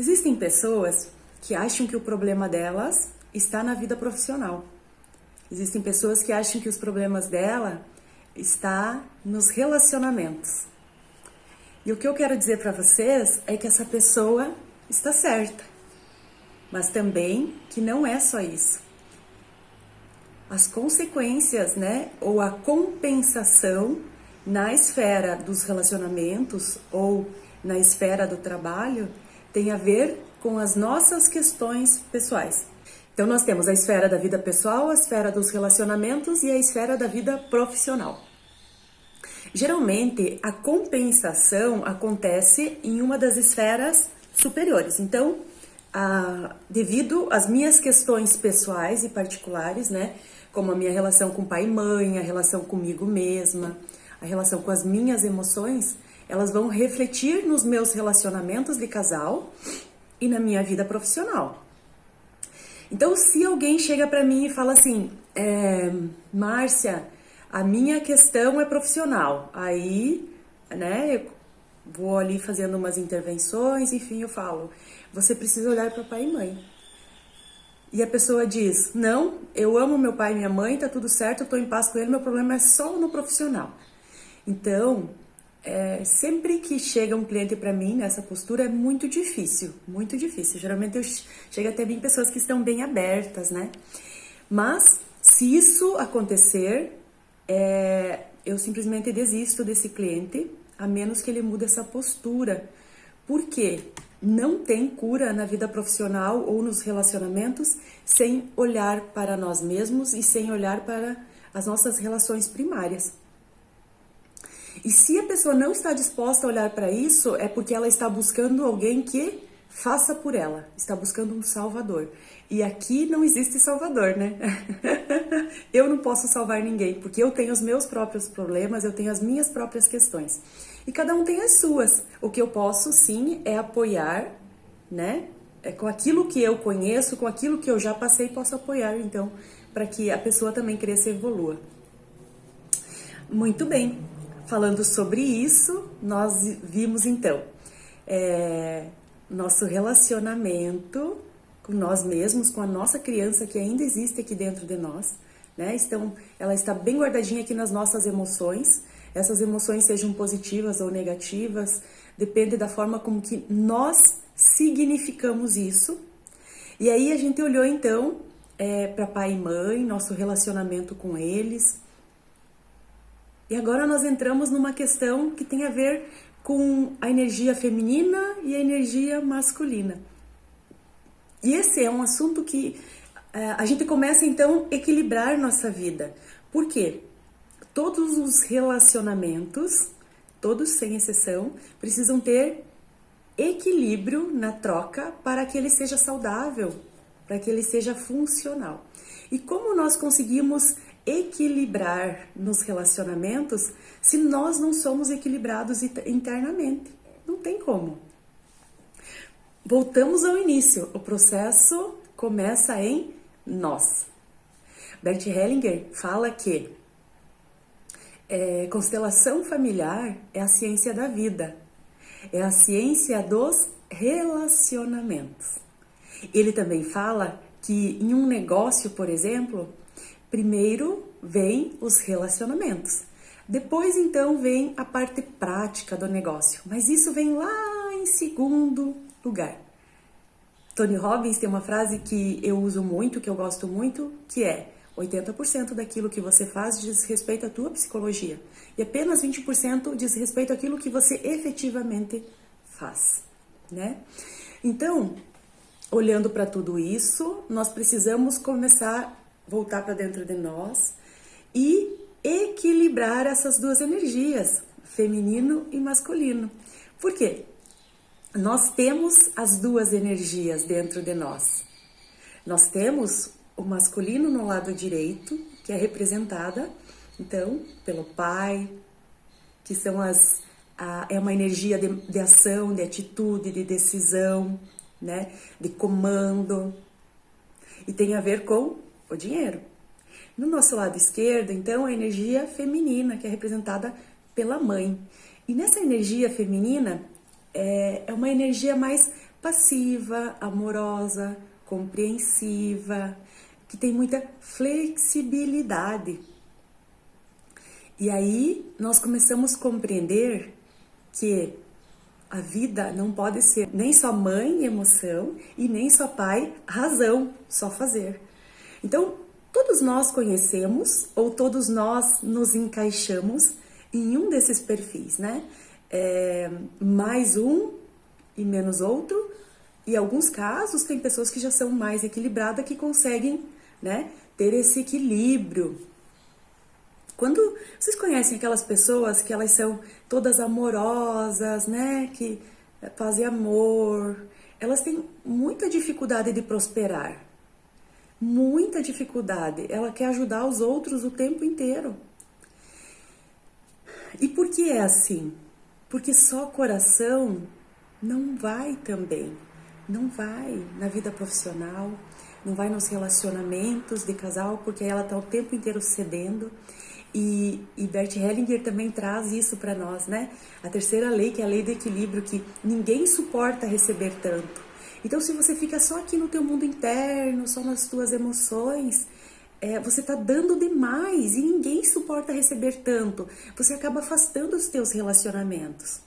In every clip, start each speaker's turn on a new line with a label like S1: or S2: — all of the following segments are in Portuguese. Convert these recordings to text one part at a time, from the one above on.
S1: Existem pessoas que acham que o problema delas está na vida profissional. Existem pessoas que acham que os problemas dela está nos relacionamentos. E o que eu quero dizer para vocês é que essa pessoa está certa, mas também que não é só isso. As consequências, ou a compensação na esfera dos relacionamentos ou na esfera do trabalho tem a ver com as nossas questões pessoais. Então nós temos a esfera da vida pessoal, a esfera dos relacionamentos e a esfera da vida profissional. Geralmente a compensação acontece em uma das esferas superiores. Então, devido às minhas questões pessoais e particulares, como a minha relação com pai e mãe, a relação comigo mesma, a relação com as minhas emoções, elas vão refletir nos meus relacionamentos de casal e na minha vida profissional. Então, se alguém chega para mim e fala assim, Márcia, a minha questão é profissional, aí, eu vou ali fazendo umas intervenções, enfim, eu falo, você precisa olhar para pai e mãe. E a pessoa diz, não, eu amo meu pai e minha mãe, tá tudo certo, eu tô em paz com ele, meu problema é só no profissional. Então, sempre que chega um cliente para mim nessa postura é muito difícil, muito difícil. Geralmente chega até mim pessoas que estão bem abertas, Mas, se isso acontecer, eu simplesmente desisto desse cliente, a menos que ele mude essa postura. Por quê? Não tem cura na vida profissional ou nos relacionamentos sem olhar para nós mesmos e sem olhar para as nossas relações primárias. E se a pessoa não está disposta a olhar para isso, é porque ela está buscando alguém que faça por ela, está buscando um salvador. E aqui não existe salvador, Eu não posso salvar ninguém, porque eu tenho os meus próprios problemas, eu tenho as minhas próprias questões. E cada um tem as suas. O que eu posso, sim, é apoiar, com aquilo que eu conheço, com aquilo que eu já passei, posso apoiar, então, para que a pessoa também cresça e evolua. Muito bem. Falando sobre isso, nós vimos, então, nosso relacionamento com nós mesmos, com a nossa criança que ainda existe aqui dentro de nós, ela está bem guardadinha aqui nas nossas emoções. Essas emoções sejam positivas ou negativas, depende da forma como que nós significamos isso. E aí a gente olhou então para pai e mãe, nosso relacionamento com eles. E agora nós entramos numa questão que tem a ver com a energia feminina e a energia masculina. E esse é um assunto que a gente começa então a equilibrar nossa vida. Por quê? Todos os relacionamentos, todos sem exceção, precisam ter equilíbrio na troca para que ele seja saudável, para que ele seja funcional. E como nós conseguimos equilibrar nos relacionamentos se nós não somos equilibrados internamente? Não tem como. Voltamos ao início, o processo começa em nós. Bert Hellinger fala que constelação familiar é a ciência da vida, é a ciência dos relacionamentos. Ele também fala que em um negócio, por exemplo, primeiro vem os relacionamentos, depois então vem a parte prática do negócio, mas isso vem lá em segundo lugar. Tony Robbins tem uma frase que eu uso muito, que eu gosto muito, que é 80% daquilo que você faz diz respeito à tua psicologia e apenas 20% diz respeito àquilo que você efetivamente faz, Então, olhando para tudo isso, nós precisamos começar a voltar para dentro de nós e equilibrar essas duas energias, feminino e masculino. Por quê? Nós temos as duas energias dentro de nós. Nós temos o masculino no lado direito, que é representada, então, pelo pai, que são é uma energia de ação, de atitude, de decisão, de comando, e tem a ver com o dinheiro. No nosso lado esquerdo, então, a energia feminina, que é representada pela mãe. E nessa energia feminina, é uma energia mais passiva, amorosa, compreensiva, que tem muita flexibilidade. E aí nós começamos a compreender que a vida não pode ser nem só mãe, emoção, e nem só pai, razão, só fazer. Então, todos nós conhecemos, ou todos nós nos encaixamos em um desses perfis, né? Mais um e menos outro. E em alguns casos, tem pessoas que já são mais equilibradas, que conseguem, né, ter esse equilíbrio. Quando vocês conhecem aquelas pessoas que elas são todas amorosas, né, que fazem amor, elas têm muita dificuldade de prosperar, muita dificuldade. Ela quer ajudar os outros o tempo inteiro. E por que é assim? Porque só coração não vai também, não vai na vida profissional, não vai nos relacionamentos de casal, porque ela está o tempo inteiro cedendo. E Bert Hellinger também traz isso para nós, né? A terceira lei, que é a lei do equilíbrio, que ninguém suporta receber tanto. Então, se você fica só aqui no teu mundo interno, só nas tuas emoções, você tá dando demais e ninguém suporta receber tanto. Você acaba afastando os teus relacionamentos.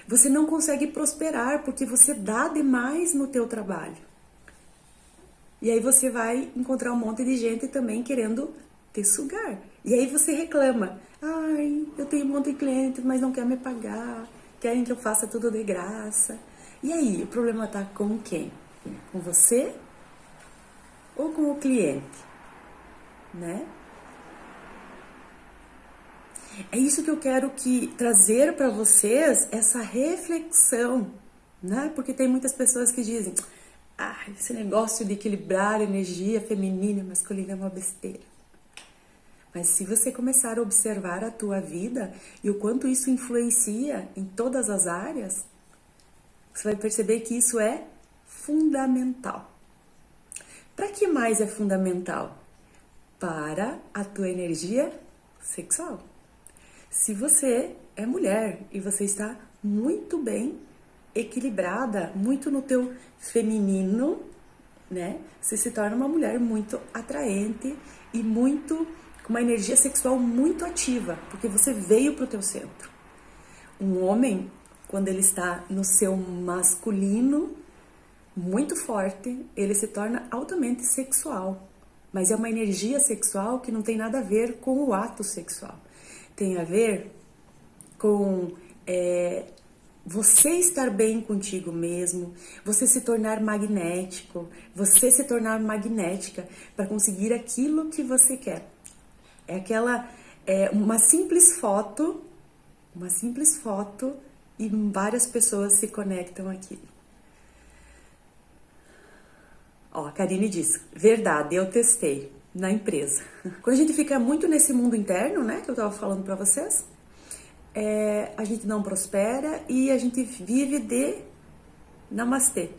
S1: Você não consegue prosperar porque você dá demais no teu trabalho. E aí você vai encontrar um monte de gente também querendo te sugar. E aí você reclama, ai, eu tenho um monte de clientes, mas não quer me pagar, querem que eu faça tudo de graça. E aí, o problema tá com quem? Com você ou com o cliente? Né? É isso que eu quero trazer para vocês, essa reflexão, né? Porque tem muitas pessoas que dizem, esse negócio de equilibrar energia feminina e masculina é uma besteira. Mas se você começar a observar a tua vida e o quanto isso influencia em todas as áreas, você vai perceber que isso é fundamental. Para que mais é fundamental? Para a tua energia sexual. Se você é mulher e você está muito bem equilibrada, muito no teu feminino, né? Você se torna uma mulher muito atraente e com uma energia sexual muito ativa, porque você veio para o teu centro. Um homem, quando ele está no seu masculino muito forte, ele se torna altamente sexual. Mas é uma energia sexual que não tem nada a ver com o ato sexual. Tem a ver com você estar bem contigo mesmo, você se tornar magnético, você se tornar magnética para conseguir aquilo que você quer. Uma simples foto e várias pessoas se conectam aqui. Ó, a Karine disse, verdade, eu testei na empresa. Quando a gente fica muito nesse mundo interno, né, que eu tava falando pra vocês, a gente não prospera e a gente vive de namastê.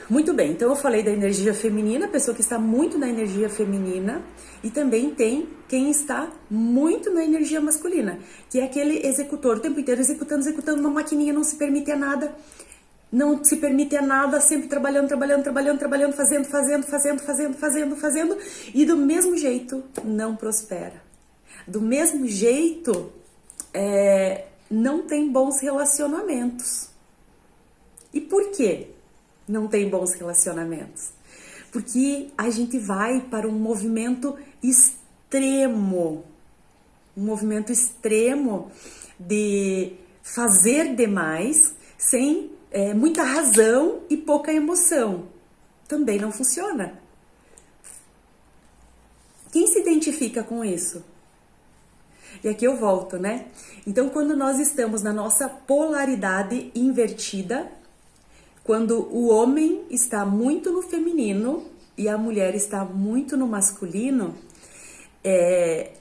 S1: Muito bem, então eu falei da energia feminina, a pessoa que está muito na energia feminina, e também tem quem está muito na energia masculina, que é aquele executor o tempo inteiro executando uma maquininha, não se permite a nada, sempre trabalhando, fazendo, e do mesmo jeito não prospera. Do mesmo jeito, não tem bons relacionamentos. E por quê não tem bons relacionamentos? Porque a gente vai para um movimento extremo de fazer demais sem muita razão e pouca emoção. Também não funciona. Quem se identifica com isso? E aqui eu volto, né? Então, quando nós estamos na nossa polaridade invertida, quando o homem está muito no feminino e a mulher está muito no masculino,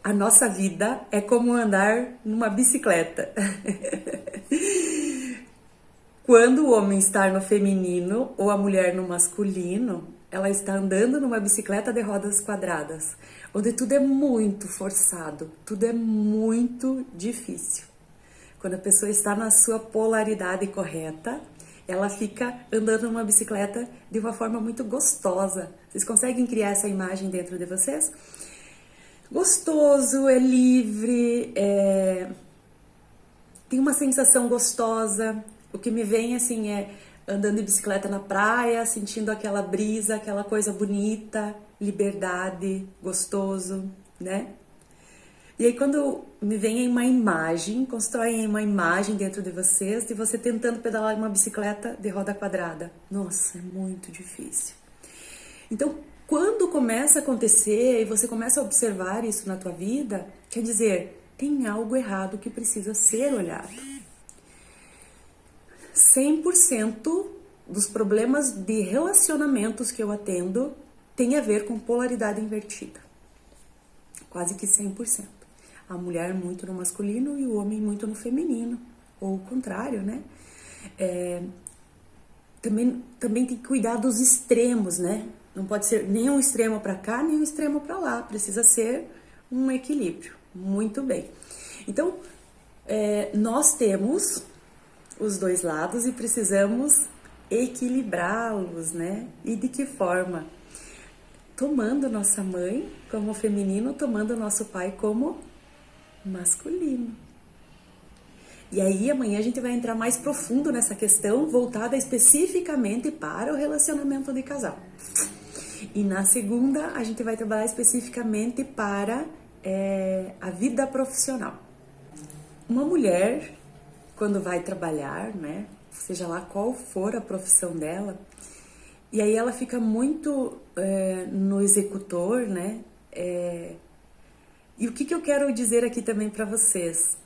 S1: a nossa vida é como andar numa bicicleta. Quando o homem está no feminino ou a mulher no masculino, ela está andando numa bicicleta de rodas quadradas, onde tudo é muito forçado, tudo é muito difícil. Quando a pessoa está na sua polaridade correta, ela fica andando numa bicicleta de uma forma muito gostosa. Vocês conseguem criar essa imagem dentro de vocês? Gostoso, é livre, tem uma sensação gostosa. O que me vem assim é andando de bicicleta na praia, sentindo aquela brisa, aquela coisa bonita, liberdade, gostoso, né? E aí quando me vem uma imagem, constroem uma imagem dentro de vocês, de você tentando pedalar uma bicicleta de roda quadrada. Nossa, é muito difícil. Então, quando começa a acontecer e você começa a observar isso na tua vida, quer dizer, tem algo errado que precisa ser olhado. 100% dos problemas de relacionamentos que eu atendo tem a ver com polaridade invertida. Quase que 100%. A mulher muito no masculino e o homem muito no feminino. Ou o contrário, né? Também tem que cuidar dos extremos, né? Não pode ser nem um extremo para cá, nem um extremo para lá. Precisa ser um equilíbrio. Muito bem. Então, nós temos os dois lados e precisamos equilibrá-los, né? E de que forma? Tomando nossa mãe como feminino, tomando nosso pai como masculino. E aí amanhã a gente vai entrar mais profundo nessa questão, voltada especificamente para o relacionamento de casal. E na segunda a gente vai trabalhar especificamente para a vida profissional. Uma mulher, quando vai trabalhar, né, seja lá qual for a profissão dela, e aí ela fica muito no executor, né? E o que eu quero dizer aqui também para vocês?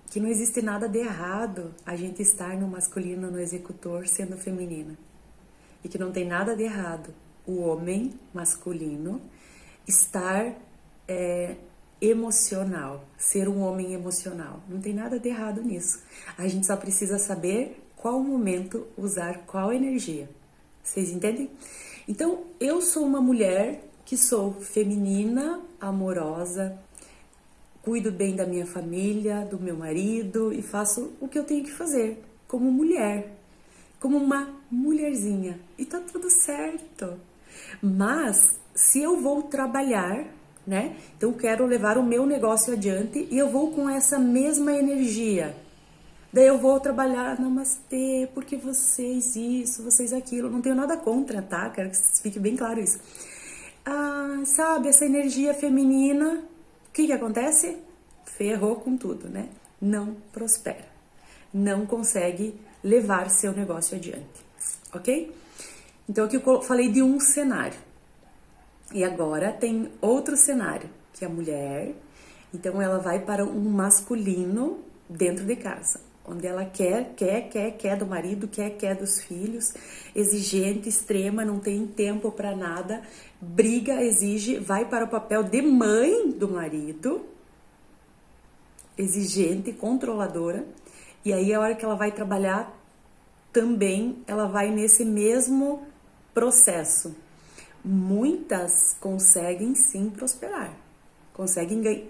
S1: Que não existe nada de errado a gente estar no masculino, no executor, sendo feminina. E que não tem nada de errado o homem masculino estar emocional, ser um homem emocional. Não tem nada de errado nisso. A gente só precisa saber qual momento usar qual energia. Vocês entendem? Então, eu sou uma mulher que sou feminina, amorosa, cuido bem da minha família, do meu marido e faço o que eu tenho que fazer como mulher, como uma mulherzinha. E tá tudo certo. Mas se eu vou trabalhar, né? Então quero levar o meu negócio adiante e eu vou com essa mesma energia. Daí eu vou trabalhar, namastê, porque vocês isso, vocês aquilo. Não tenho nada contra, tá? Quero que fique bem claro isso. Sabe, essa energia feminina, o que acontece? Ferrou com tudo, né? Não prospera. Não consegue levar seu negócio adiante, ok? Então aqui eu falei de um cenário. E agora tem outro cenário, que é a mulher. Então ela vai para um masculino dentro de casa, onde ela quer do marido, quer dos filhos, exigente, extrema, não tem tempo para nada, briga, exige, vai para o papel de mãe do marido, exigente, controladora, e aí a hora que ela vai trabalhar, também ela vai nesse mesmo processo. Muitas conseguem sim prosperar. Conseguem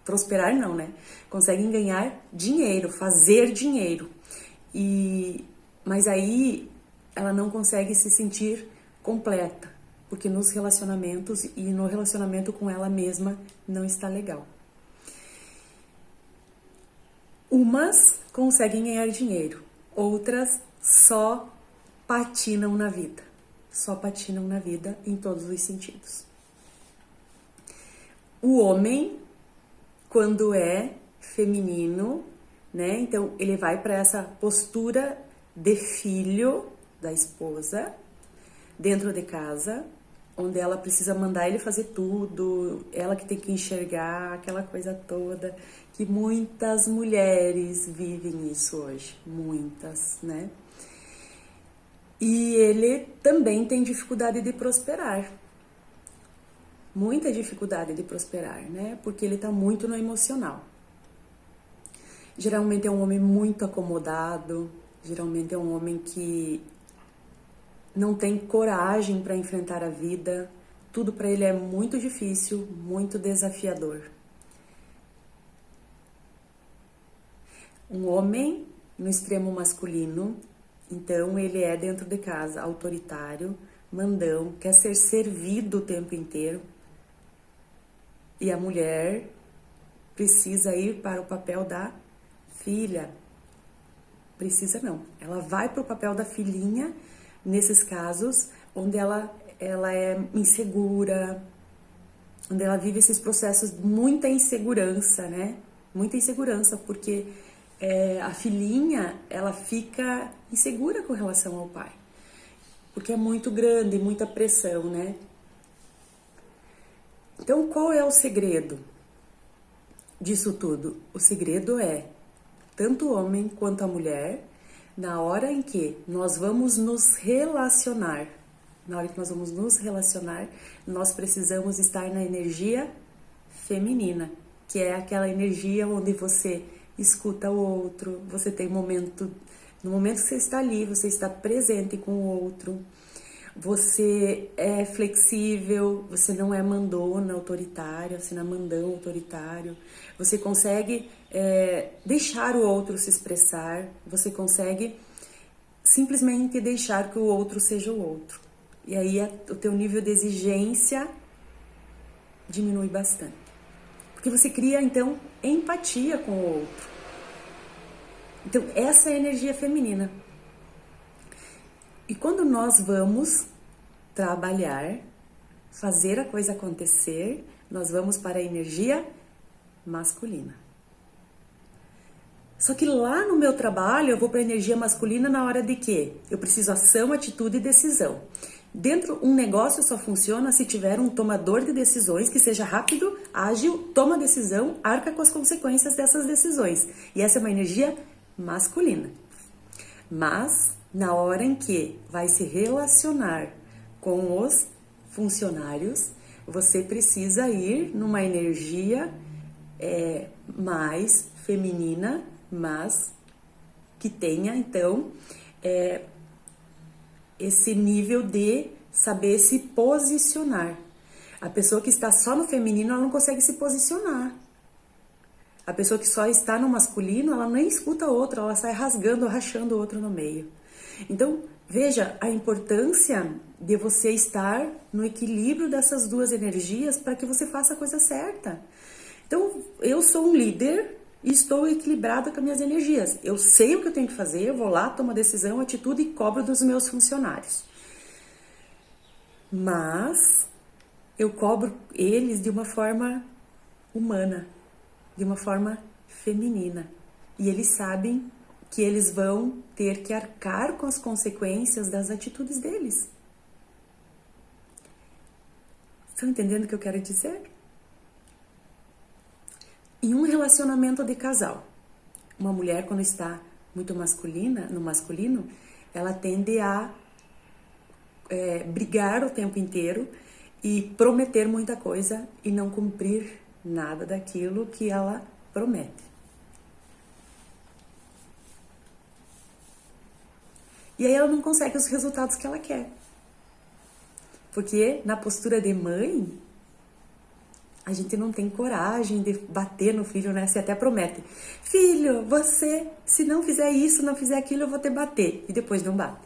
S1: prosperar não, né? Conseguem ganhar dinheiro, fazer dinheiro. Mas aí ela não consegue se sentir completa, porque nos relacionamentos e no relacionamento com ela mesma não está legal. Umas conseguem ganhar dinheiro, outras só patinam na vida. Só patinam na vida em todos os sentidos. O homem, quando é feminino, né? Então ele vai para essa postura de filho da esposa dentro de casa, onde ela precisa mandar ele fazer tudo, ela que tem que enxergar aquela coisa toda, que muitas mulheres vivem isso hoje, muitas, né? E ele também tem dificuldade de prosperar. Muita dificuldade de prosperar, né? Porque ele tá muito no emocional. Geralmente é um homem muito acomodado, geralmente é um homem que não tem coragem para enfrentar a vida. Tudo para ele é muito difícil, muito desafiador. Um homem no extremo masculino Então ele é dentro de casa autoritário, mandão, quer ser servido o tempo inteiro. E a mulher precisa ir para o papel da filha. Precisa não. Ela vai para o papel da filhinha nesses casos onde ela é insegura, onde ela vive esses processos de muita insegurança, né? Muita insegurança, porque a filhinha, ela fica insegura com relação ao pai. Porque é muito grande, muita pressão, né? Então, qual é o segredo disso tudo? O segredo é, tanto o homem quanto a mulher, na hora em que nós vamos nos relacionar, nós precisamos estar na energia feminina, que é aquela energia onde você escuta o outro, você tem no momento que você está ali, você está presente com o outro, você é flexível, você não é mandona autoritária, você não é mandão autoritário, você consegue deixar o outro se expressar, você consegue simplesmente deixar que o outro seja o outro. E aí o teu nível de exigência diminui bastante. Porque você cria, então, empatia com o outro. Então, essa é a energia feminina. E quando nós vamos trabalhar, fazer a coisa acontecer, nós vamos para a energia masculina. Só que lá no meu trabalho, eu vou para a energia masculina na hora de quê? Eu preciso ação, atitude e decisão. Dentro, um negócio só funciona se tiver um tomador de decisões que seja rápido, ágil, toma decisão, arca com as consequências dessas decisões. E essa é uma energia masculina. Mas, na hora em que vai se relacionar com os funcionários, você precisa ir numa energia mais feminina, mas que tenha, então, esse nível de saber se posicionar. A pessoa que está só no feminino, ela não consegue se posicionar. A pessoa que só está no masculino, ela nem escuta a outra, ela sai rasgando, rachando o outro no meio. Então, veja a importância de você estar no equilíbrio dessas duas energias para que você faça a coisa certa. Então, eu sou um líder e estou equilibrada com as minhas energias. Eu sei o que eu tenho que fazer, eu vou lá, tomo a decisão, atitude e cobro dos meus funcionários. Mas eu cobro eles de uma forma humana, de uma forma feminina. E eles sabem que eles vão ter que arcar com as consequências das atitudes deles. Estão entendendo o que eu quero dizer? Em um relacionamento de casal, uma mulher quando está muito masculina, no masculino, ela tende a brigar o tempo inteiro e prometer muita coisa e não cumprir nada daquilo que ela promete. E aí ela não consegue os resultados que ela quer. Porque na postura de mãe, a gente não tem coragem de bater no filho, né? Você até promete. Filho, você, se não fizer isso, não fizer aquilo, eu vou te bater. E depois não bate.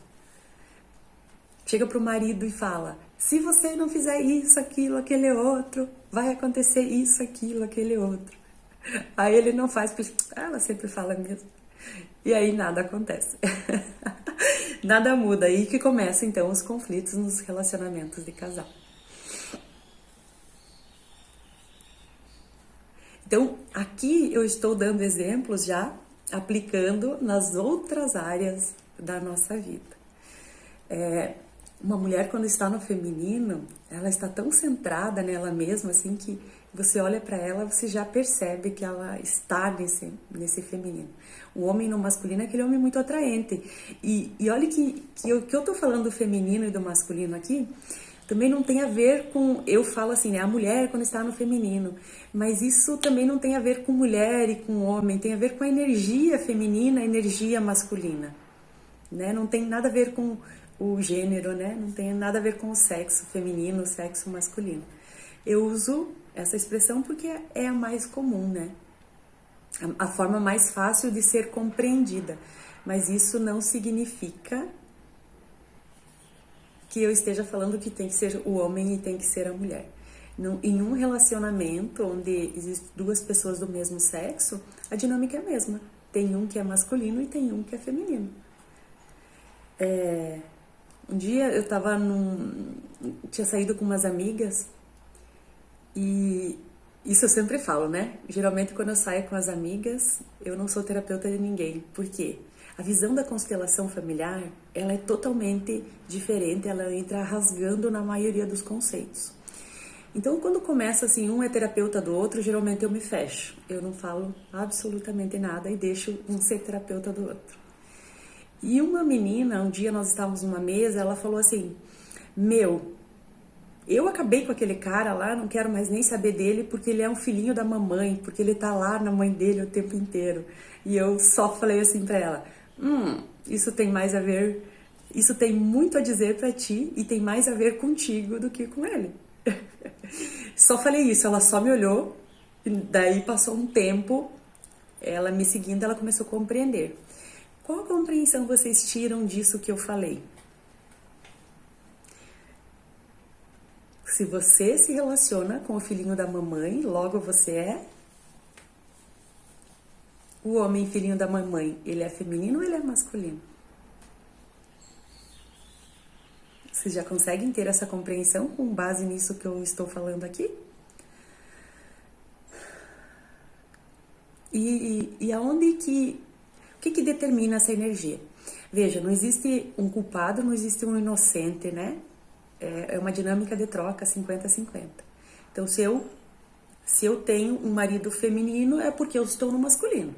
S1: Chega pro marido e fala, se você não fizer isso, aquilo, aquele outro, vai acontecer isso, aquilo, aquele outro. Aí ele não faz, porque ela sempre fala mesmo. E aí nada acontece. Nada muda. Aí que começam então os conflitos nos relacionamentos de casal. Então, aqui eu estou dando exemplos já, aplicando nas outras áreas da nossa vida. Uma mulher, quando está no feminino, ela está tão centrada nela mesma, assim, que você olha para ela, você já percebe que ela está nesse feminino. O homem no masculino é aquele homem muito atraente. E olha que eu tô falando do feminino e do masculino aqui, também não tem a ver com, eu falo assim, né, a mulher quando está no feminino, mas isso também não tem a ver com mulher e com homem, tem a ver com a energia feminina, a energia masculina, né? Não tem nada a ver com o gênero, né? Não tem nada a ver com o sexo feminino, o sexo masculino. Eu uso essa expressão porque é a mais comum, né? A forma mais fácil de ser compreendida. Mas isso não significa que eu esteja falando que tem que ser o homem e tem que ser a mulher. Em um relacionamento onde existem duas pessoas do mesmo sexo, a dinâmica é a mesma. Tem um que é masculino e tem um que é feminino. Um dia eu tinha saído com umas amigas e isso eu sempre falo, né? Geralmente quando eu saio com as amigas, eu não sou terapeuta de ninguém. Por quê? A visão da constelação familiar, ela é totalmente diferente, ela entra rasgando na maioria dos conceitos. Então, quando começa assim, um é terapeuta do outro, geralmente eu me fecho. Eu não falo absolutamente nada e deixo um ser terapeuta do outro. E uma menina, um dia nós estávamos numa mesa, ela falou assim, eu acabei com aquele cara lá, não quero mais nem saber dele, porque ele é um filhinho da mamãe, porque ele tá lá na mãe dele o tempo inteiro. E eu só falei assim pra ela, isso tem mais a ver, isso tem muito a dizer pra ti e tem mais a ver contigo do que com ele. Só falei isso, ela só me olhou, e daí passou um tempo, ela me seguindo, ela começou a compreender. Qual a compreensão vocês tiram disso que eu falei? Se você se relaciona com o filhinho da mamãe, logo você é o homem filhinho da mamãe. Ele é feminino ou ele é masculino? Vocês já conseguem ter essa compreensão com base nisso que eu estou falando aqui? E aonde que... O que determina essa energia? Veja, não existe um culpado, não existe um inocente, né? É uma dinâmica de troca 50-50. Então, se eu tenho um marido feminino, é porque eu estou no masculino.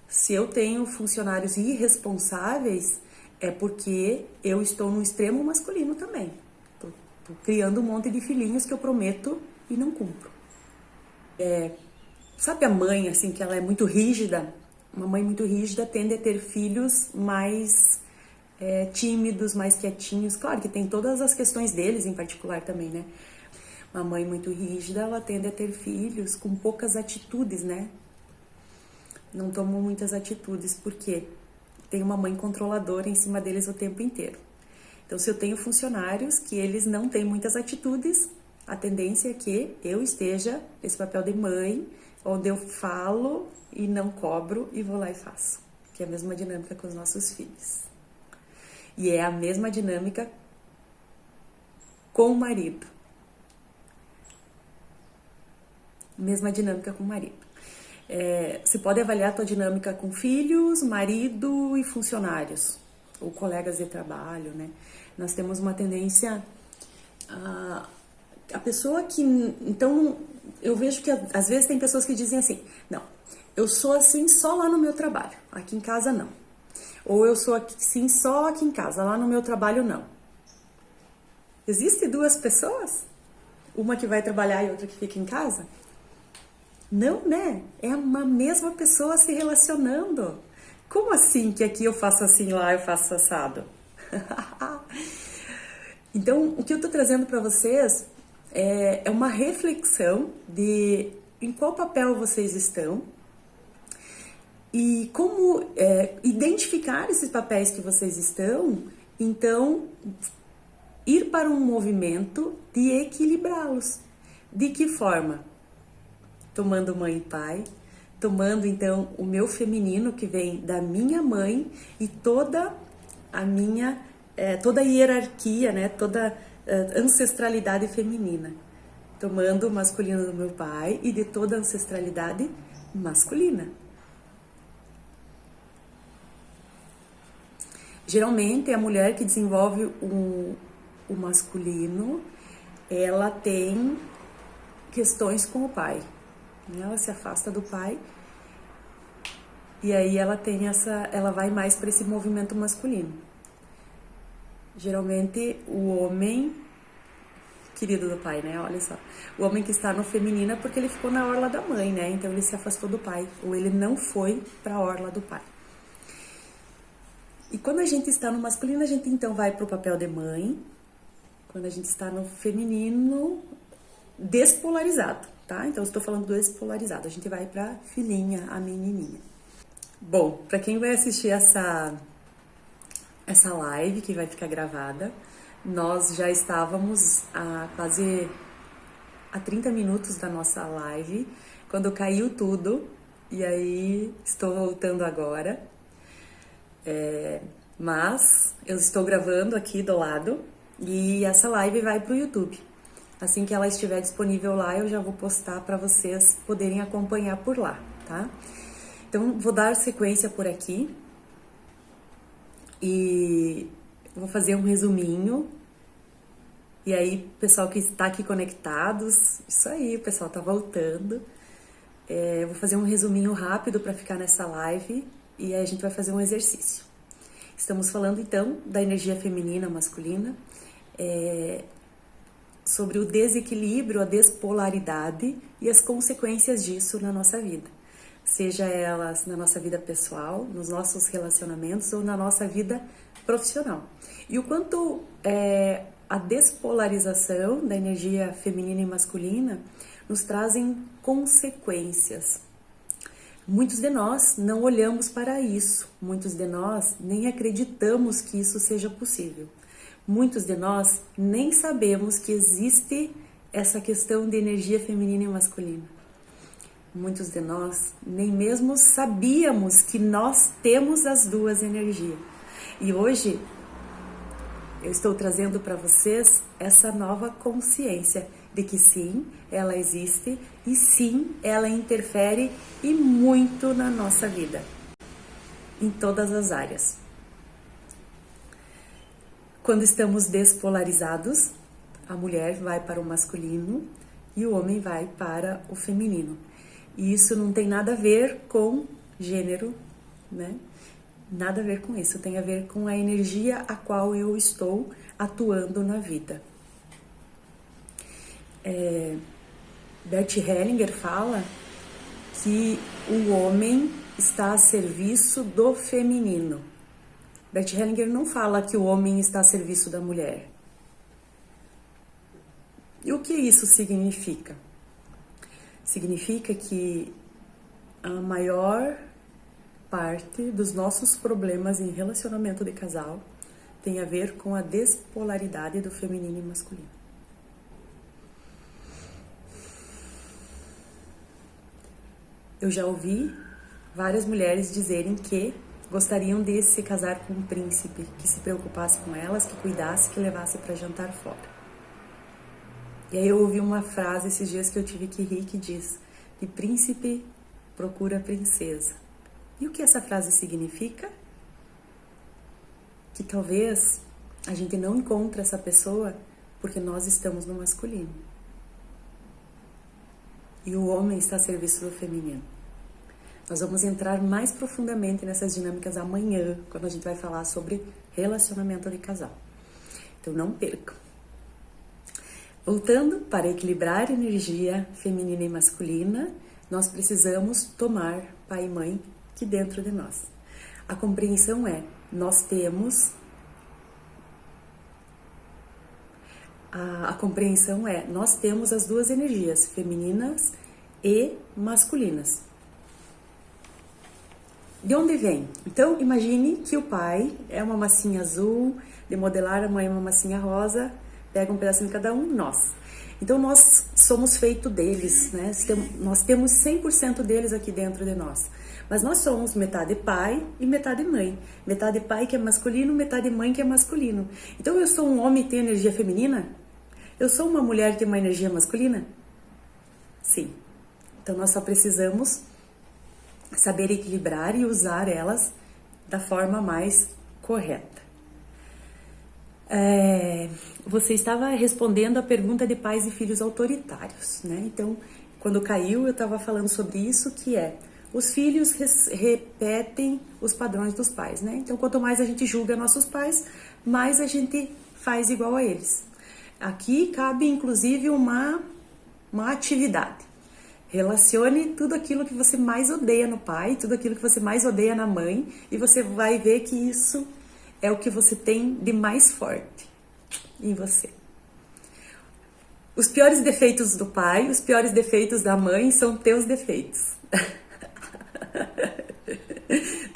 S1: Se eu tenho funcionários irresponsáveis, é porque eu estou no extremo masculino também. Tô criando um monte de filhinhos que eu prometo e não cumpro. Sabe a mãe, assim, que ela é muito rígida? Uma mãe muito rígida tende a ter filhos mais tímidos, mais quietinhos. Claro que tem todas as questões deles em particular também, né? Uma mãe muito rígida, ela tende a ter filhos com poucas atitudes, né? Não tomam muitas atitudes, porque tem uma mãe controladora em cima deles o tempo inteiro. Então, se eu tenho funcionários que eles não têm muitas atitudes, a tendência é que eu esteja nesse papel de mãe, onde eu falo e não cobro e vou lá e faço. Que é a mesma dinâmica com os nossos filhos. E é a mesma dinâmica com o marido. Mesma dinâmica com o marido. Você pode avaliar a tua dinâmica com filhos, marido e funcionários, ou colegas de trabalho, né? Nós temos uma tendência a pessoa que... Então, eu vejo que às vezes tem pessoas que dizem assim, não, eu sou assim só lá no meu trabalho, aqui em casa não. Ou eu sou assim só aqui em casa, lá no meu trabalho não. Existem duas pessoas? Uma que vai trabalhar e outra que fica em casa? Não, né? É uma mesma pessoa se relacionando. Como assim que aqui eu faço assim, lá eu faço assado? Então, o que eu tô trazendo para vocês é uma reflexão de em qual papel vocês estão e como identificar esses papéis que vocês estão, então ir para um movimento de equilibrá-los. De que forma? Tomando mãe e pai, tomando então o meu feminino que vem da minha mãe e toda a minha, toda a hierarquia, né, toda a ancestralidade feminina, tomando o masculino do meu pai e de toda a ancestralidade masculina. Geralmente a mulher que desenvolve o masculino, ela tem questões com o pai. Ela se afasta do pai e aí ela vai mais para esse movimento masculino. Geralmente o homem, querido do pai, né? Olha só, o homem que está no feminino é porque ele ficou na orla da mãe, né? Então ele se afastou do pai ou ele não foi para a orla do pai. E quando a gente está no masculino, a gente então vai para o papel de mãe. Quando a gente está no feminino, despolarizado. Tá? Então, eu estou falando do despolarizado. A gente vai pra filhinha, a menininha. Bom, para quem vai assistir essa live que vai ficar gravada, nós já estávamos a 30 minutos da nossa live, quando caiu tudo, e aí estou voltando agora. Mas eu estou gravando aqui do lado e essa live vai para o YouTube. Assim que ela estiver disponível lá, eu já vou postar para vocês poderem acompanhar por lá, tá? Então, vou dar sequência por aqui e vou fazer um resuminho. E aí, pessoal que está aqui conectados, isso aí, o pessoal tá voltando. Eu vou fazer um resuminho rápido para ficar nessa live e aí a gente vai fazer um exercício. Estamos falando então da energia feminina, masculina, sobre o desequilíbrio, a despolaridade e as consequências disso na nossa vida. Seja elas na nossa vida pessoal, nos nossos relacionamentos ou na nossa vida profissional. E o quanto a despolarização da energia feminina e masculina nos trazem consequências. Muitos de nós não olhamos para isso, muitos de nós nem acreditamos que isso seja possível. Muitos de nós nem sabemos que existe essa questão de energia feminina e masculina. Muitos de nós nem mesmo sabíamos que nós temos as duas energias. E hoje eu estou trazendo para vocês essa nova consciência de que sim, ela existe e sim, ela interfere e muito na nossa vida, em todas as áreas. Quando estamos despolarizados, a mulher vai para o masculino e o homem vai para o feminino. E isso não tem nada a ver com gênero, né? Nada a ver com isso, tem a ver com a energia a qual eu estou atuando na vida. Bert Hellinger fala que o homem está a serviço do feminino. Bert Hellinger não fala que o homem está a serviço da mulher. E o que isso significa? Significa que a maior parte dos nossos problemas em relacionamento de casal tem a ver com a despolaridade do feminino e masculino. Eu já ouvi várias mulheres dizerem que gostariam de se casar com um príncipe que se preocupasse com elas, que cuidasse, que levasse para jantar fora. E aí eu ouvi uma frase esses dias que eu tive que rir, que diz: "De príncipe procura princesa". E o que essa frase significa? Que talvez a gente não encontre essa pessoa porque nós estamos no masculino. E o homem está a serviço do feminino. Nós vamos entrar mais profundamente nessas dinâmicas amanhã, quando a gente vai falar sobre relacionamento de casal. Então não percam. Voltando, para equilibrar a energia feminina e masculina, nós precisamos tomar pai e mãe aqui dentro de nós. A compreensão é, nós temos... A compreensão é, nós temos as duas energias, femininas e masculinas. De onde vem? Então, imagine que o pai é uma massinha azul, de modelar, a mãe é uma massinha rosa, pega um pedacinho de cada um, nós. Então, nós somos feito deles, né? Nós temos 100% deles aqui dentro de nós. Mas nós somos metade pai e metade mãe. Metade pai que é masculino, metade mãe que é masculino. Então, eu sou um homem que tem energia feminina? Eu sou uma mulher que tem uma energia masculina? Sim. Então, nós só precisamos saber equilibrar e usar elas da forma mais correta. Você estava respondendo a pergunta de pais e filhos autoritários, né? Então, quando caiu, eu estava falando sobre isso, que os filhos repetem os padrões dos pais, né? Então, quanto mais a gente julga nossos pais, mais a gente faz igual a eles. Aqui cabe, inclusive, uma atividade. Relacione tudo aquilo que você mais odeia no pai, tudo aquilo que você mais odeia na mãe, e você vai ver que isso é o que você tem de mais forte em você. Os piores defeitos do pai, os piores defeitos da mãe são teus defeitos.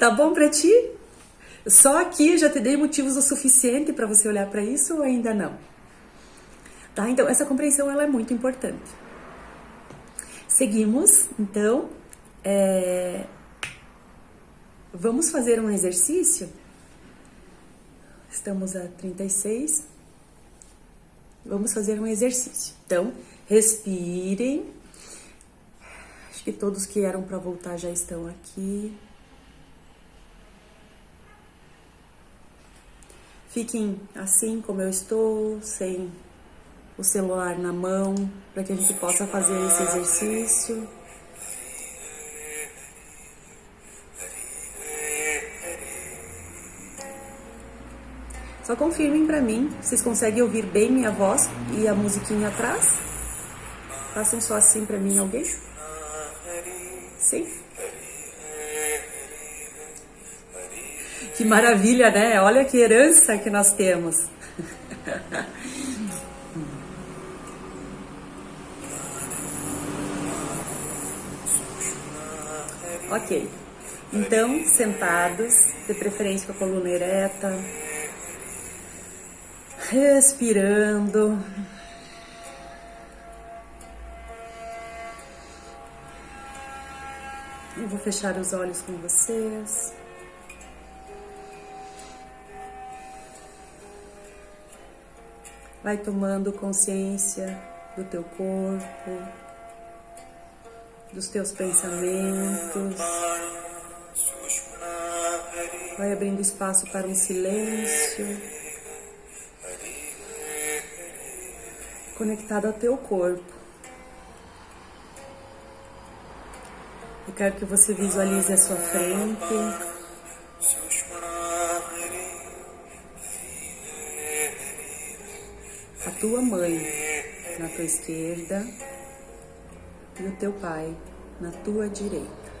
S1: Tá bom pra ti? Só aqui já te dei motivos o suficiente para você olhar para isso ou ainda não? Tá? Então, essa compreensão ela é muito importante. Seguimos, então, vamos fazer um exercício. Estamos a 36. Vamos fazer um exercício. Então, respirem. Acho que todos que eram para voltar já estão aqui. Fiquem assim como eu estou, sem o celular na mão, para que a gente possa fazer esse exercício. Só confirmem para mim, vocês conseguem ouvir bem minha voz e a musiquinha atrás? Façam só assim para mim, alguém? Sim? Que maravilha, né? Olha que herança que nós temos. Ok. Então, sentados, de preferência com a coluna ereta, respirando. Eu vou fechar os olhos com vocês. Vai tomando consciência do teu corpo, dos teus pensamentos. Vai abrindo espaço para um silêncio, conectado ao teu corpo. Eu quero que você visualize à sua frente a tua mãe na tua esquerda e o teu pai na tua direita.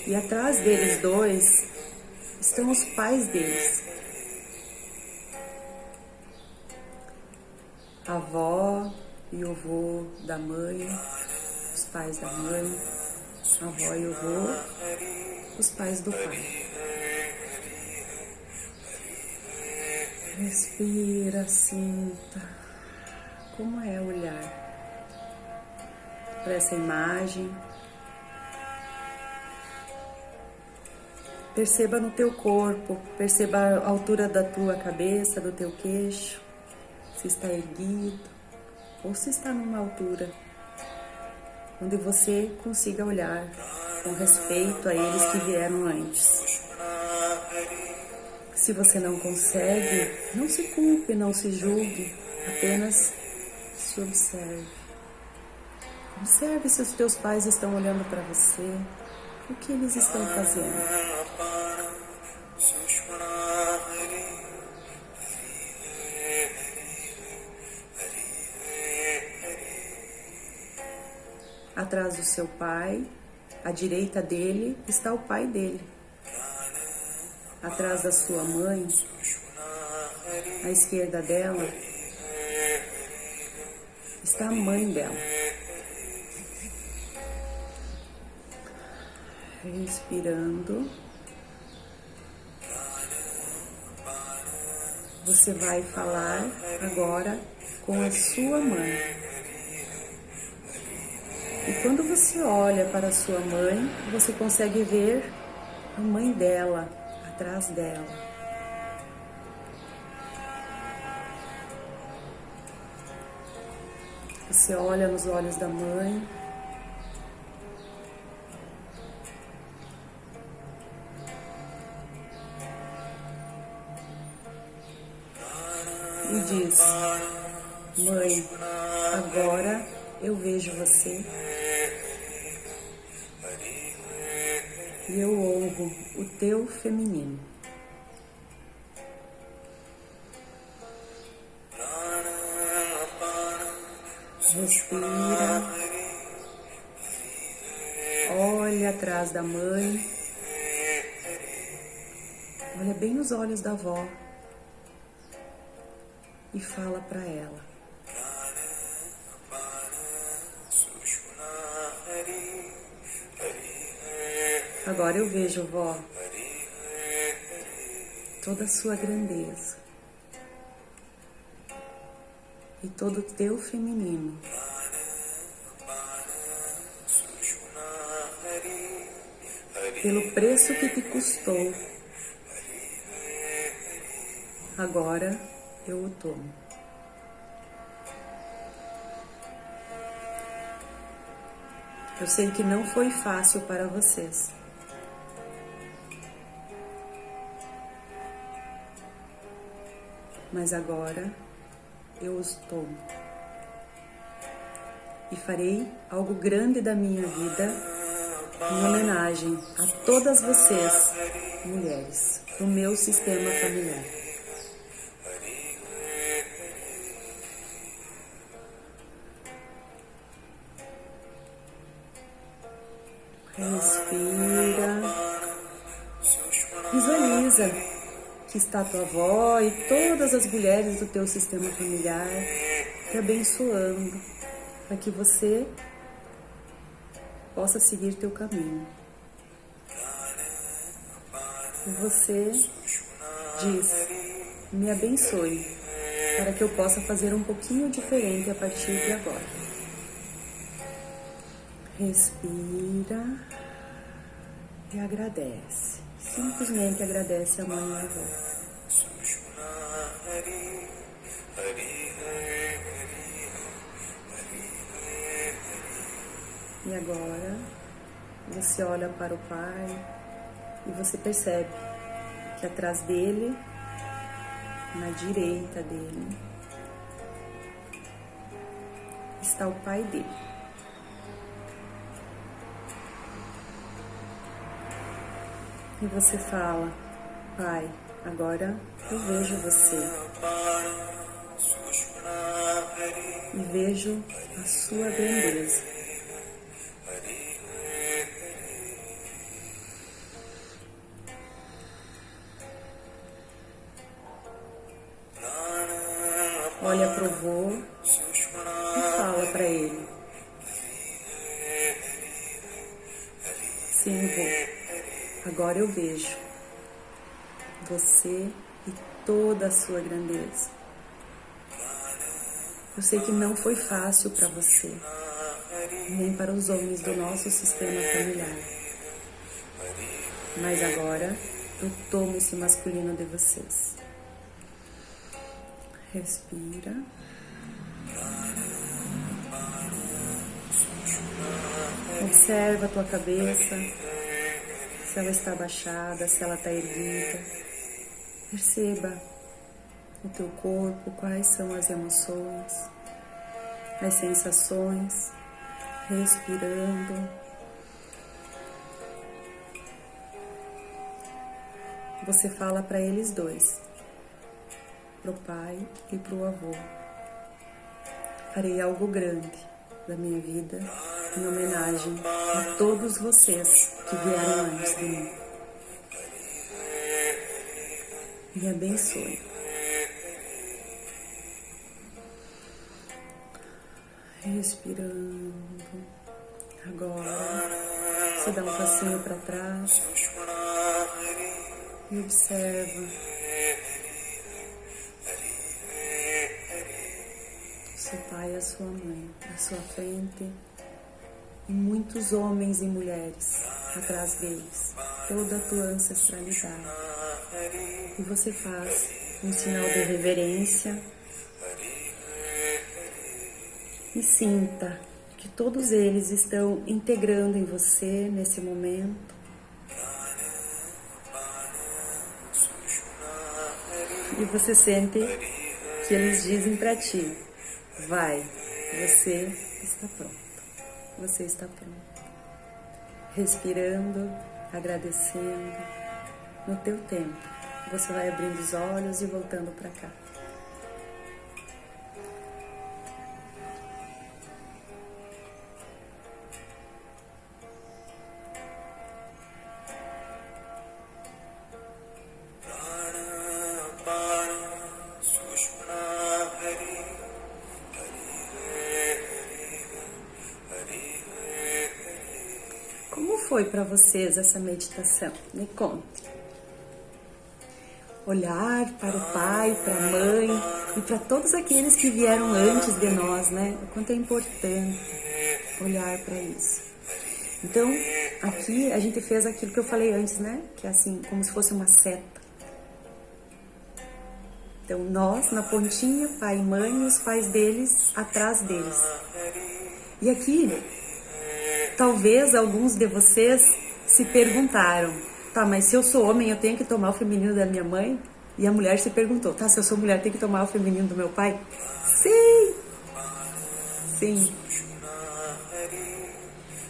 S1: E atrás deles dois estão os pais deles. A avó e o avô da mãe, os pais da mãe, a avó e o avô, os pais do pai. Respira, sinta como é olhar para essa imagem. Perceba no teu corpo, perceba a altura da tua cabeça, do teu queixo, se está erguido ou se está numa altura onde você consiga olhar com respeito a eles que vieram antes. Se você não consegue, não se culpe, não se julgue, apenas se observe. Observe se os teus pais estão olhando para você, o que eles estão fazendo. Atrás do seu pai, à direita dele, está o pai dele. Atrás da sua mãe, à esquerda dela, está a mãe dela. Respirando. Você vai falar agora com a sua mãe. E quando você olha para a sua mãe, você consegue ver a mãe dela atrás dela. Você olha nos olhos da mãe. E diz: mãe, agora eu vejo você. E eu honro o teu feminino. Respira. Olha atrás da mãe. Olha bem nos olhos da avó. E fala para ela: Agora eu vejo, vó, toda a sua grandeza e todo o teu feminino. Pelo preço que te custou, agora eu o tomo. Eu sei que não foi fácil para vocês. Mas agora eu os tomo. E farei algo grande da minha vida em homenagem a todas vocês, mulheres, do meu sistema familiar. Respira. Visualiza que está tua avó e todas as mulheres do teu sistema familiar te abençoando para que você possa seguir teu caminho. E você diz: me abençoe para que eu possa fazer um pouquinho diferente a partir de agora. Respira e agradece. Simplesmente agradece a mãe e a avó. E agora você olha para o pai e você percebe que atrás dele, na direita dele, está o pai dele. E você fala: pai, agora eu vejo você. E vejo a sua grandeza. Olha pro vô e fala para ele: sim, vô. Agora eu vejo você e toda a sua grandeza. Eu sei que não foi fácil para você, nem para os homens do nosso sistema familiar. Mas agora eu tomo esse masculino de vocês. Respira. Observa a tua cabeça. Se ela está abaixada, se ela está erguida. Perceba o teu corpo, quais são as emoções, as sensações, respirando. Você fala para eles dois, pro pai e pro avô: farei algo grande da minha vida em homenagem a todos vocês que vieram antes de mim. Me abençoe. Respirando. Agora você dá um passinho para trás e observa seu pai e a sua mãe à sua frente. E muitos homens e mulheres atrás deles, toda a tua ancestralidade. E você faz um sinal de reverência e sinta que todos eles estão integrando em você nesse momento. E você sente que eles dizem para ti: vai, você está pronto. Você está pronto. Respirando, agradecendo. No teu tempo, você vai abrindo os olhos e voltando para cá. foi para vocês essa meditação? Me conte. Olhar para o pai, para a mãe e para todos aqueles que vieram antes de nós, né? O quanto é importante olhar para isso. Então, aqui a gente fez aquilo que eu falei antes, né? Que é assim, como se fosse uma seta. Então, nós na pontinha, pai e mãe, e os pais deles atrás deles. E aqui, talvez alguns de vocês se perguntaram: tá, mas se eu sou homem, eu tenho que tomar o feminino da minha mãe? E a mulher se perguntou: tá, se eu sou mulher, eu tenho que tomar o feminino do meu pai? Sim! Sim.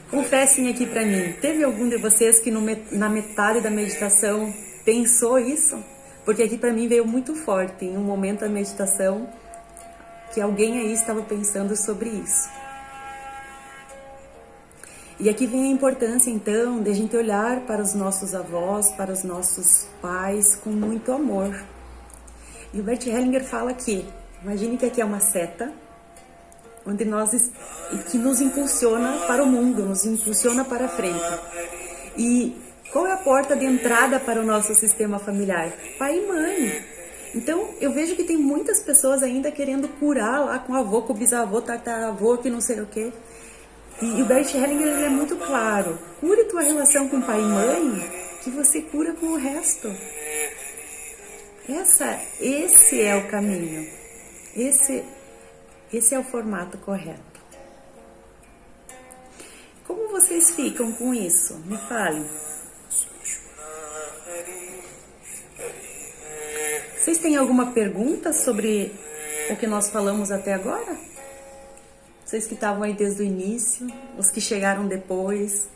S1: Confessem aqui pra mim, teve algum de vocês que na metade da meditação pensou isso? Porque aqui pra mim veio muito forte, em um momento da meditação, que alguém aí estava pensando sobre isso. E aqui vem a importância, então, de a gente olhar para os nossos avós, para os nossos pais, com muito amor. E o Bert Hellinger fala que, imagine que aqui é uma seta, onde que nos impulsiona para o mundo, nos impulsiona para a frente. E qual é a porta de entrada para o nosso sistema familiar? Pai e mãe. Então, eu vejo que tem muitas pessoas ainda querendo curar lá com avô, com bisavô, tataravô, que não sei o quê. E o Bert Hellinger ele é muito claro: cure tua relação com pai e mãe, que você cura com o resto. Esse é o caminho. Esse é o formato correto. Como vocês ficam com isso? Me falem. Vocês têm alguma pergunta sobre o que nós falamos até agora? Vocês que estavam aí desde o início, os que chegaram depois.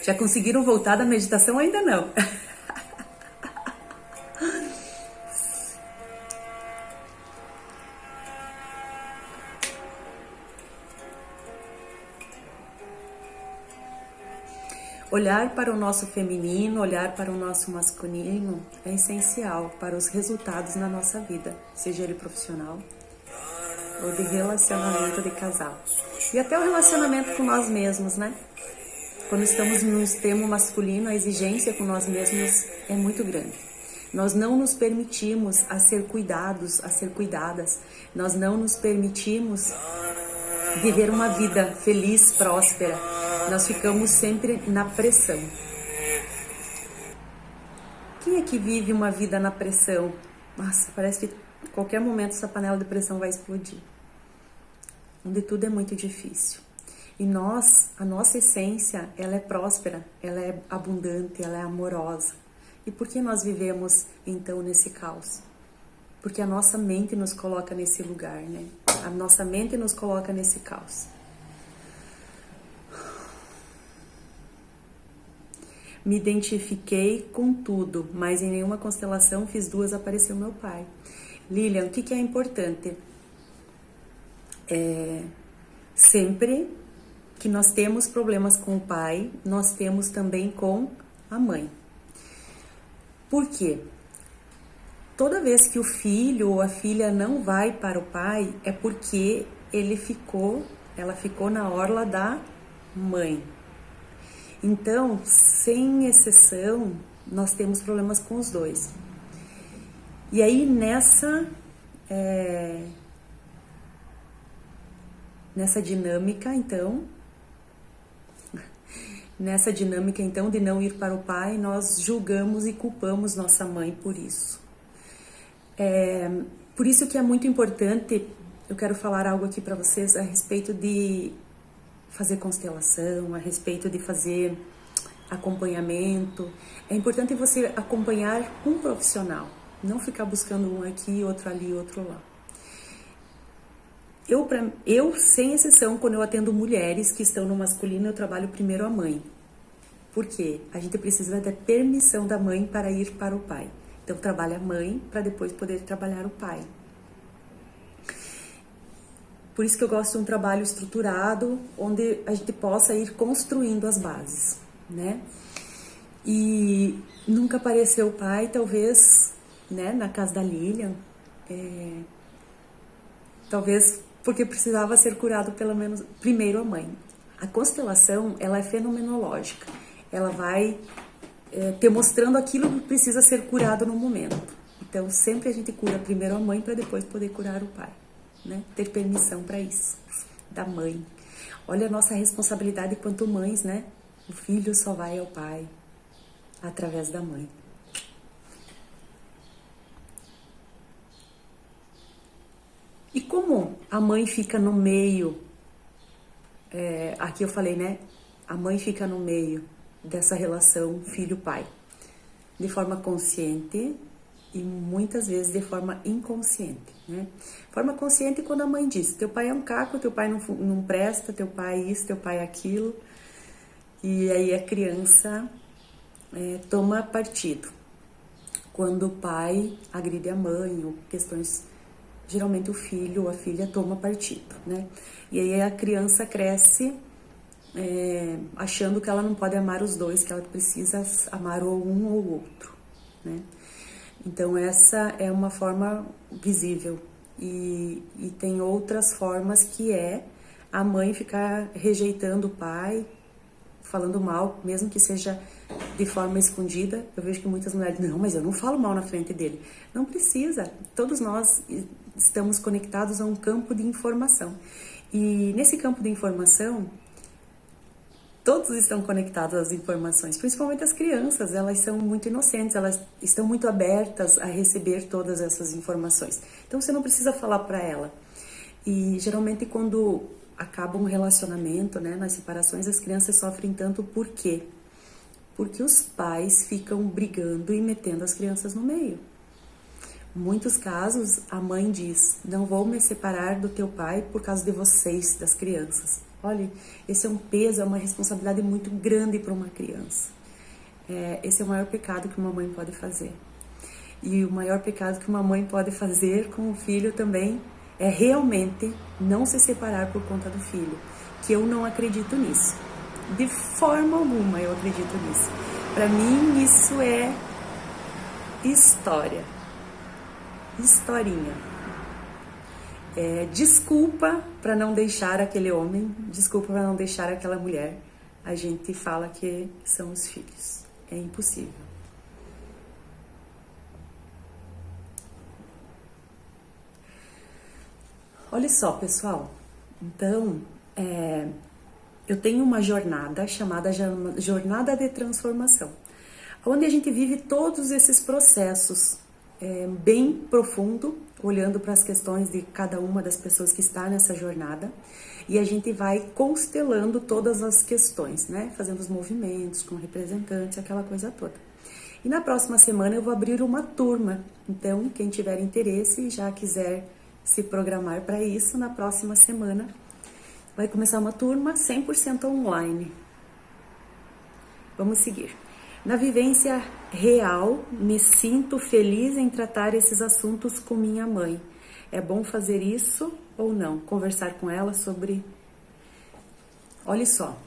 S1: Já conseguiram voltar da meditação ou ainda não? Olhar para o nosso feminino, olhar para o nosso masculino é essencial para os resultados na nossa vida, seja ele profissional ou de relacionamento de casal. E até o relacionamento com nós mesmos, né? Quando estamos no extremo masculino, a exigência com nós mesmos é muito grande. Nós não nos permitimos a ser cuidados, a ser cuidadas. Nós não nos permitimos viver uma vida feliz, próspera. Nós ficamos sempre na pressão. Quem é que vive uma vida na pressão? Nossa, parece que a qualquer momento essa panela de pressão vai explodir. Onde tudo é muito difícil. E a nossa essência, ela é próspera, ela é abundante, ela é amorosa. E por que nós vivemos, então, nesse caos? Porque a nossa mente nos coloca nesse lugar, né? A nossa mente nos coloca nesse caos. Me identifiquei com tudo, mas em nenhuma constelação fiz duas, apareceu meu pai. Lilian, o que é importante? Sempre que nós temos problemas com o pai, nós temos também com a mãe. Por quê? Toda vez que o filho ou a filha não vai para o pai, é porque ela ficou na orla da mãe. Então, sem exceção, nós temos problemas com os dois. E aí, nessa dinâmica, então, de não ir para o pai, nós julgamos e culpamos nossa mãe por isso. Por isso que é muito importante, eu quero falar algo aqui para vocês a respeito de fazer constelação, a respeito de fazer acompanhamento. É importante você acompanhar um profissional, não ficar buscando um aqui, outro ali, outro lá. Eu, sem exceção, quando eu atendo mulheres que estão no masculino, eu trabalho primeiro a mãe. Por quê? A gente precisa da permissão da mãe para ir para o pai. Então, trabalha a mãe para depois poder trabalhar o pai. Por isso que eu gosto de um trabalho estruturado, onde a gente possa ir construindo as bases, né? E nunca apareceu o pai, talvez né, na casa da Lilian, talvez porque precisava ser curado pelo menos primeiro a mãe. A constelação, ela é fenomenológica, ela vai te mostrando aquilo que precisa ser curado no momento. Então, sempre a gente cura primeiro a mãe para depois poder curar o pai, né? Ter permissão para isso, da mãe. Olha a nossa responsabilidade quanto mães, né? O filho só vai ao pai através da mãe. E como a mãe fica no meio, aqui eu falei, né? A mãe fica no meio dessa relação filho-pai, de forma consciente e muitas vezes de forma inconsciente, né? Forma consciente quando a mãe diz, teu pai é um caco, teu pai não presta, teu pai isso, teu pai aquilo, e aí a criança toma partido. Quando o pai agride a mãe, ou questões, geralmente o filho ou a filha toma partido, né? E aí a criança cresce achando que ela não pode amar os dois, que ela precisa amar ou um ou o outro, né? Então essa é uma forma visível e tem outras formas que é a mãe ficar rejeitando o pai, falando mal, mesmo que seja de forma escondida. Eu vejo que muitas mulheres, não, mas eu não falo mal na frente dele. Não precisa, todos nós estamos conectados a um campo de informação. E nesse campo de informação, todos estão conectados às informações, principalmente as crianças, elas são muito inocentes, elas estão muito abertas a receber todas essas informações. Então você não precisa falar para ela. E geralmente quando acaba um relacionamento, né, nas separações, as crianças sofrem tanto por quê? Porque os pais ficam brigando e metendo as crianças no meio. Em muitos casos, a mãe diz, não vou me separar do teu pai por causa de vocês, das crianças. Olha, esse é um peso, é uma responsabilidade muito grande para uma criança. Esse é o maior pecado que uma mãe pode fazer. E o maior pecado que uma mãe pode fazer com o filho também é realmente não se separar por conta do filho. Que eu não acredito nisso. De forma alguma eu acredito nisso. Para mim isso é história. Historinha. Desculpa para não deixar aquele homem, desculpa para não deixar aquela mulher. A gente fala que são os filhos. É impossível. Olha só, pessoal. Então, eu tenho uma jornada chamada Jornada de Transformação, onde a gente vive todos esses processos bem profundo, olhando para as questões de cada uma das pessoas que está nessa jornada, e a gente vai constelando todas as questões, né? Fazendo os movimentos com representantes, aquela coisa toda. E na próxima semana eu vou abrir uma turma, então quem tiver interesse e já quiser se programar para isso, na próxima semana vai começar uma turma 100% online. Vamos seguir. Na vivência real, me sinto feliz em tratar esses assuntos com minha mãe. É bom fazer isso ou não? Conversar com ela sobre... Olha só.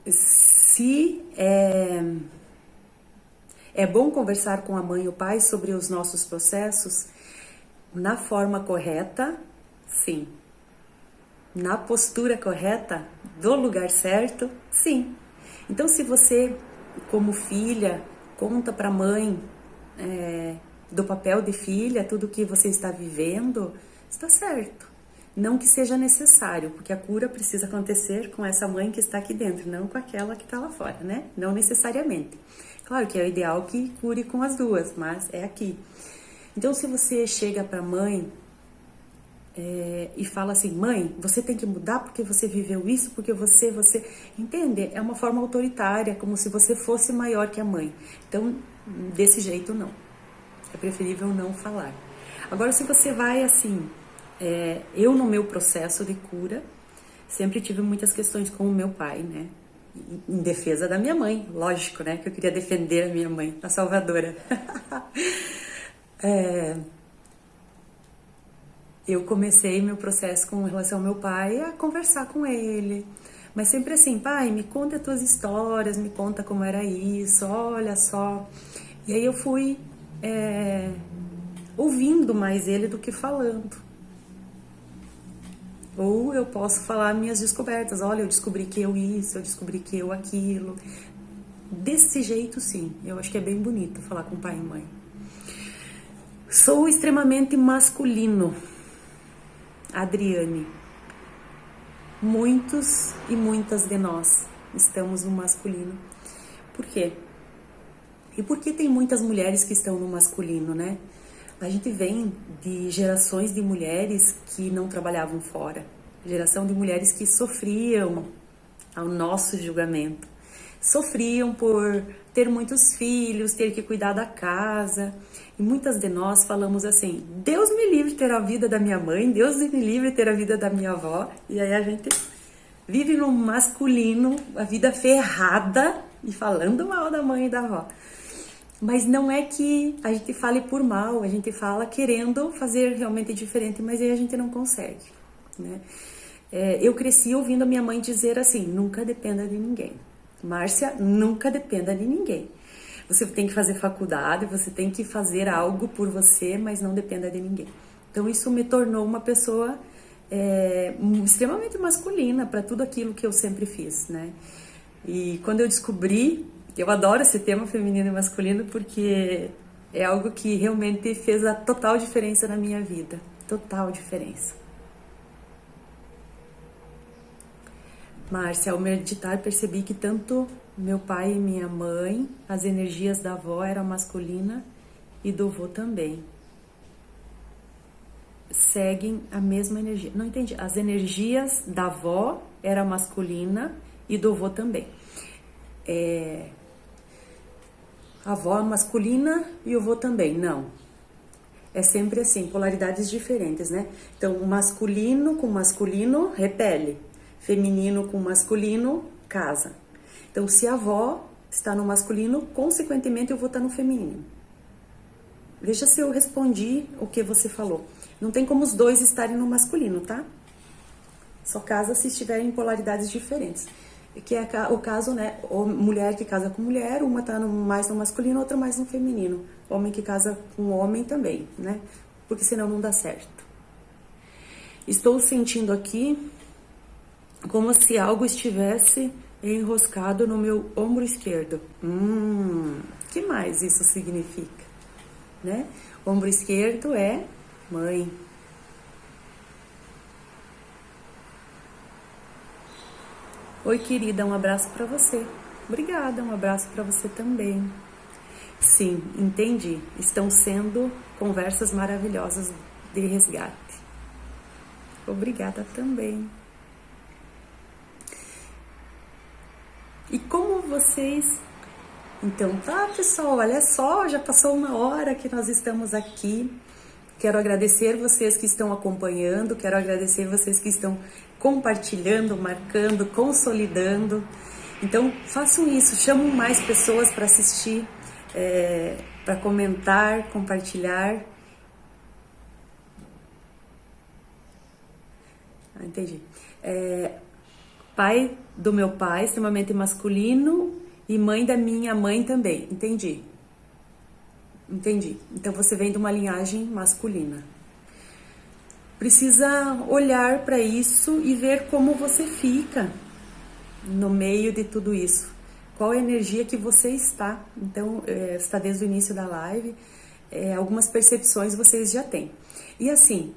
S1: Se é bom conversar com a mãe e o pai sobre os nossos processos na forma correta, sim. Na postura correta, do lugar certo, sim. Então, se você, como filha, conta para a mãe do papel de filha, tudo que você está vivendo, está certo. Não que seja necessário, porque a cura precisa acontecer com essa mãe que está aqui dentro, não com aquela que está lá fora, né? Não necessariamente. Claro que é o ideal que cure com as duas, mas é aqui. Então, se você chega para a mãe e fala assim, mãe, você tem que mudar porque você viveu isso, porque você... Entende? É uma forma autoritária, como se você fosse maior que a mãe. Então, desse jeito, não. É preferível não falar. Agora, se você vai assim... eu, no meu processo de cura, sempre tive muitas questões com o meu pai, né? Em defesa da minha mãe, lógico, né? Que eu queria defender a minha mãe, a salvadora. Eu comecei meu processo com relação ao meu pai a conversar com ele, mas sempre assim, pai, me conta as tuas histórias, me conta como era isso, olha só, E aí eu fui ouvindo mais ele do que falando. Ou eu posso falar minhas descobertas. Olha, eu descobri que eu isso, eu descobri que eu aquilo. Desse jeito, sim. Eu acho que é bem bonito falar com pai e mãe. Sou extremamente masculino. Adriane. Muitos e muitas de nós estamos no masculino. Por quê? E por que tem muitas mulheres que estão no masculino, né? A gente vem de gerações de mulheres que não trabalhavam fora. Geração de mulheres que sofriam ao nosso julgamento. Sofriam por ter muitos filhos, ter que cuidar da casa. E muitas de nós falamos assim, Deus me livre de ter a vida da minha mãe, Deus me livre de ter a vida da minha avó. E aí a gente vive no masculino, a vida ferrada e falando mal da mãe e da avó. Mas não é que a gente fale por mal, a gente fala querendo fazer realmente diferente, mas aí a gente não consegue, né? Eu cresci ouvindo a minha mãe dizer assim, nunca dependa de ninguém. Márcia, nunca dependa de ninguém. Você tem que fazer faculdade, você tem que fazer algo por você, mas não dependa de ninguém. Então isso me tornou uma pessoa extremamente masculina para tudo aquilo que eu sempre fiz, né? E quando eu descobri, eu adoro esse tema feminino e masculino porque é algo que realmente fez a total diferença na minha vida. Total diferença. Márcia, ao meditar percebi que tanto meu pai e minha mãe, as energias da avó eram masculina e do avô também. Seguem a mesma energia. Não entendi. As energias da avó era masculina e do avô também. A avó é masculina e o avô também. Não. É sempre assim, polaridades diferentes, né? Então, masculino com masculino repele. Feminino com masculino casa. Então, se a avó está no masculino, consequentemente eu vou estar no feminino. Veja se eu respondi o que você falou. Não tem como os dois estarem no masculino, tá? Só casa se estiverem em polaridades diferentes. Que é o caso, né? Mulher que casa com mulher, uma tá mais no masculino, outra mais no feminino. Homem que casa com homem também, né? Porque senão não dá certo. Estou sentindo aqui como se algo estivesse enroscado no meu ombro esquerdo. Que mais isso significa, né? Ombro esquerdo é mãe. Oi, querida, um abraço para você. Obrigada, um abraço para você também. Sim, entendi. Estão sendo conversas maravilhosas de resgate. Obrigada também. E como vocês... Então tá, pessoal, olha só, já passou 1 hora que nós estamos aqui. Quero agradecer vocês que estão acompanhando, quero agradecer vocês que estão compartilhando, marcando, consolidando. Então façam isso, chamam mais pessoas para assistir, para comentar, compartilhar. Entendi. Pai do meu pai, extremamente masculino, e mãe da minha mãe também. Entendi. Então você vem de uma linhagem masculina. Precisa olhar para isso e ver como você fica no meio de tudo isso. Qual a energia que você está. Então, está desde o início da live. Algumas percepções vocês já têm. E assim,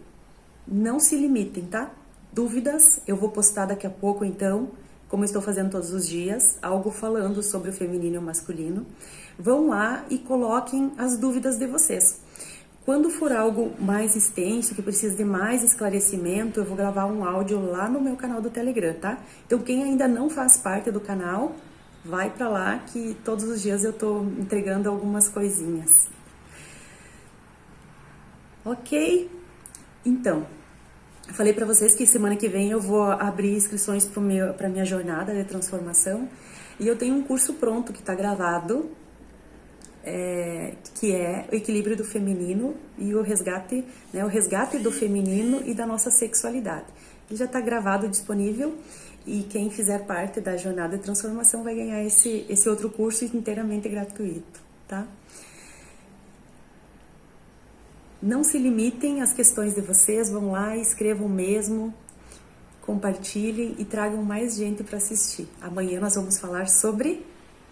S1: não se limitem, tá? Dúvidas, eu vou postar daqui a pouco, então, como estou fazendo todos os dias, algo falando sobre o feminino e o masculino. Vão lá e coloquem as dúvidas de vocês. Quando for algo mais extenso, que precisa de mais esclarecimento, eu vou gravar um áudio lá no meu canal do Telegram, tá? Então, quem ainda não faz parte do canal, vai pra lá que todos os dias eu tô entregando algumas coisinhas. Ok? Então, eu falei pra vocês que semana que vem eu vou abrir inscrições pra minha jornada de transformação. E eu tenho um curso pronto que tá gravado, que é o equilíbrio do feminino e o resgate, né, o resgate do feminino e da nossa sexualidade. Ele já está gravado, disponível, e quem fizer parte da jornada de transformação vai ganhar esse outro curso inteiramente gratuito, tá? não se limitem às questões de vocês, vão lá, escrevam mesmo, compartilhem e tragam mais gente para assistir. Amanhã nós vamos falar sobre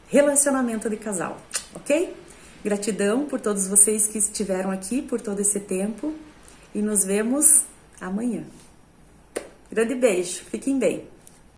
S1: relacionamento de casal, ok? Gratidão por todos vocês que estiveram aqui por todo esse tempo e nos vemos amanhã. Grande beijo, fiquem bem.